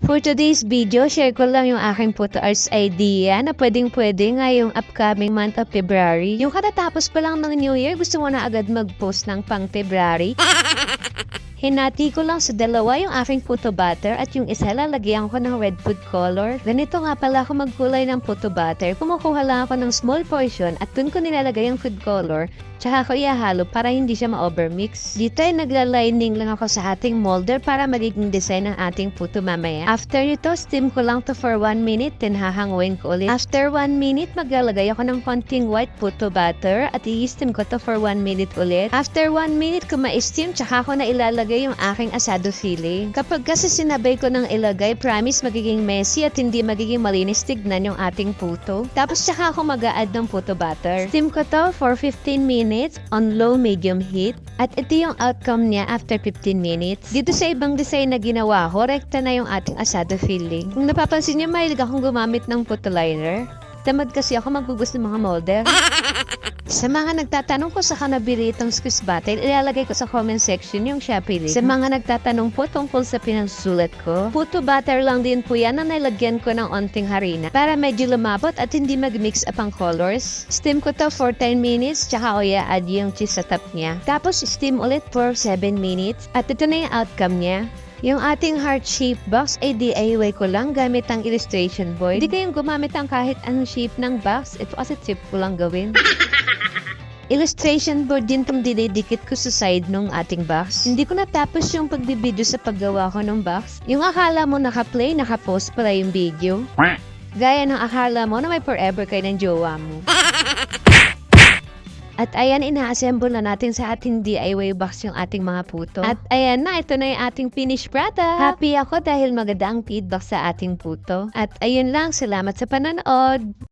For today's video, share ko lang yung aking photo arts idea na pwedeng-pwede ngayong upcoming month of February. Yung katatapos pa lang ng New Year, gusto mo na agad mag-post ng pang February? Hinati ko lang sa dalawa yung aking photo butter at yung isa lalagyan ko ng red food color. Ganito nga pala ako magkulay ng photo butter. Kumukuha lang ako ng small portion at dun ko nilalagay yung food color. Tsaka ko ihahalo para hindi siya ma-overmix. Dito ay nagla-lining lang ako sa ating molder para magiging design ng ating photo mamaya. After nito, steam ko lang to for 1 minute, then hahanguin ko ulit. After 1 minute, maglalagay ako ng konting white photo butter at i-steam ko to for 1 minute ulit. After 1 minute ko ma-steam, tsaka ko na ilalagay yung aking asado filling. Kapag kasi sinabay ko ng ilagay, promise magiging messy at hindi magiging malinis tignan yung ating photo. Tapos tsaka ako mag-a-add ng photo butter. Steam ko to for 15 minutes on low-medium heat. At ito yung outcome niya after 15 minutes. Dito sa ibang design na ginawa ko, rekta na yung ating asado filling. Kung napapansin niyo, mahilig akong gumamit ng photo liner. Tamad kasi ako magugos ng mga molder. Sa mga nagtatanong ko sa kanabili itong squeeze bottle, ilalagay ko sa comment section yung Shopee link. Sa mga nagtatanong po tungkol sa pinagsusulat ko, photo butter lang din po yan na nilagyan ko ng onting harina para medyo lumapot at hindi mag-mix up ang colors. Steam ko to for 10 minutes, tsaka ko i-add yung cheese sa top niya. Tapos steam ulit for 7 minutes at ito na yung outcome niya. Yung ating heart-shaped box ay DIY ko lang gamit ang illustration board. Hindi kayong gumamit ang kahit anong shape ng box. Ito kasi trip ko lang gawin. Illustration board din itong dinidikit ko sa side ng ating box. Hindi ko natapos yung pagbibideo sa paggawa ko ng box. Yung akala mo naka-play, naka-post pala yung video. Gaya ng akala mo na may forever kayo ng jowa mo. At ayan, ina-assemble na natin sa ating DIY box yung ating mga puto. At ayan na, ito na yung ating finished product. Happy ako dahil maganda ang feedback sa ating puto. At ayun lang, salamat sa panonood.